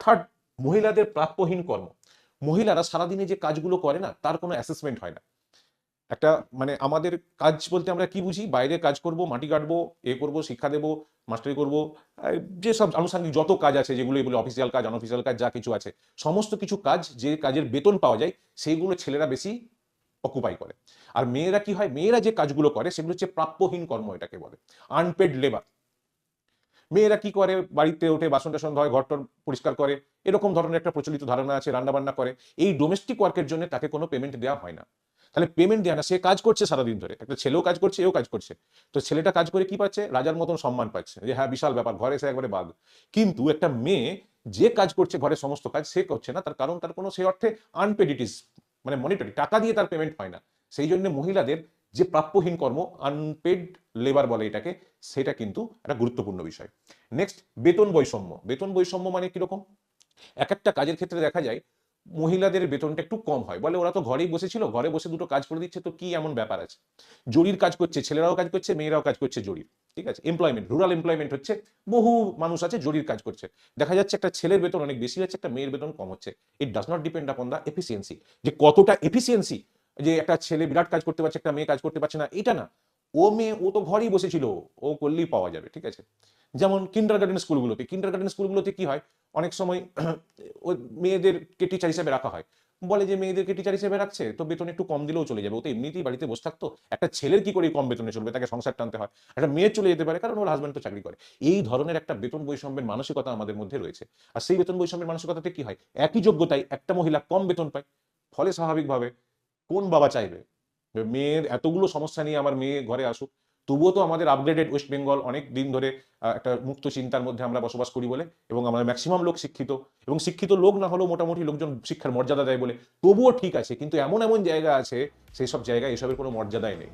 Third, মহিলাদের প্রাপ্যহীন কর্ম। মহিলারা সারাদিনে যে কাজগুলো করে না, তার কোনো অ্যাসেসমেন্ট হয় না। একটা মানে আমাদের কাজ বলতে আমরা কি বুঝি? বাইরে কাজ করব, মাটি কাটবো, করব, শিক্ষা দেব, মাস্টারি করব, যেসব আনুষঙ্গিক যত কাজ আছে, যেগুলো এগুলো অফিসিয়াল কাজ, আনঅফিসিয়াল কাজ যা কিছু আছে, সমস্ত কিছু কাজ যে কাজের বেতন পাওয়া যায়, সেইগুলো ছেলেরা বেশি অকুপাই করে। আর মেয়েরা কি হয়? মেয়েরা যে কাজগুলো করে সেগুলো হচ্ছে প্রাপ্যহীন কর্ম, এটাকে বলে আনপেড লেবার। মেয়েরা কি করে? বাড়িতে ওঠে, বাসন-টাসন ধোয়, ঘর-টর পরিষ্কার করে। এরকম ধরনের একটা প্রচলিত ধারণা আছে, রান্না-বান্না করে। এই ডোমেস্টিক ওয়ার্কের জন্য তাকে কোনো পেমেন্ট দেওয়া হয় না। তাহলে পেমেন্ট দেয়া না, সে কাজ করছে সারাদিন ধরে। একটা ছেলেও কাজ করছে, এও কাজ করছে। তো ছেলেটা কাজ করে কি পাচ্ছে? রাজার মতন সম্মান পাচ্ছে। যে হ্যাঁ, বিশাল ব্যাপার, ঘরে এসে একবারে বাঘ। কিন্তু একটা মেয়ে যে কাজ করছে, ঘরের সমস্ত কাজ সে করছে না। তার কারণ তার কোনো সেই অর্থে আনপেড ইট ইজ, মানে মনিটারি, টাকা দিয়ে তার পেমেন্ট হয় না। সেই জন্য মহিলাদের যে প্রাপ্যহীন কর্ম, আনপেড লেবার বলে এটাকে, সেটা কিন্তু একটা গুরুত্বপূর্ণ বিষয়। নেক্সট, বেতন বৈষম্য। বেতন বৈষম্য মানে কিরকম? এক একটা কাজের ক্ষেত্রে দেখা যায় মহিলাদের বেতনটা একটু কম হয়। বলে ওরা তো ঘরেই বসেছিল, ঘরে বসে দুটো কাজ করে দিচ্ছে, তো কি এমন ব্যাপার আছে? জরির কাজ করছে, ছেলেরাও কাজ করছে, মেয়েরাও কাজ করছে জরির। ঠিক আছে? এমপ্লয়মেন্ট, রুরাল এমপ্লয়মেন্ট হচ্ছে, বহু মানুষ আছে জরির কাজ করছে। দেখা যাচ্ছে একটা ছেলের বেতন অনেক বেশি হচ্ছে, একটা মেয়ের বেতন কম হচ্ছে। It does not depend upon the efficiency, যে কতটা এফিসিয়েন্সি, যে একটা ছেলে বিরাট কাজ করতে পারছে, একটা মেয়ে কাজ করতে পারছে না, এটা না। ও মেয়ে, ও তো ঘরেই বসেছিল, ও করলেই পাওয়া যাবে। ঠিক আছে? যেমন কিন্ডারগার্টেন স্কুলগুলোতে কি হয়? অনেক সময় ওই মেয়েদেরকে টিচার হিসেবে রাখা হয়। বলে যে মেয়েদেরকে টিচার হিসেবে রাখছে, তো বেতন একটু কম দিলেও চলে যাবে, ও তো এমনিতেই বাড়িতে বসে থাকতো। একটা ছেলের কি করে কম বেতনে চলবে? তাকে সংসার টানতে হয়। একটা মেয়ের চলে যেতে পারে, কারণ ওর হাজব্যান্ড তো চাকরি করে। এই ধরনের একটা বেতন বৈষম্যের মানসিকতা আমাদের মধ্যে রয়েছে। আর সেই বেতন বৈষম্যের মানসিকতাতে কি হয়? একই যোগ্যতায় একটা মহিলা কম বেতন পায়। ফলে স্বাভাবিকভাবে কোন বাবা চাইবে যে মেয়ের এতগুলো সমস্যা নিয়ে আমার মেয়ে ঘরে আসুক? তবুও তো আমাদের আপগ্রেডেড ওয়েস্ট বেঙ্গল অনেক দিন ধরে একটা মুক্ত চিন্তার মধ্যে আমরা বসবাস করি বলে, এবং আমরা ম্যাক্সিমাম লোক শিক্ষিত, এবং শিক্ষিত লোক না হলেও মোটামুটি লোকজন শিক্ষার মর্যাদা দেয় বলে, তবুও ঠিক আছে। কিন্তু এমন এমন জায়গা আছে, সেই সব জায়গায় এসবের কোনো মর্যাদাই নেই।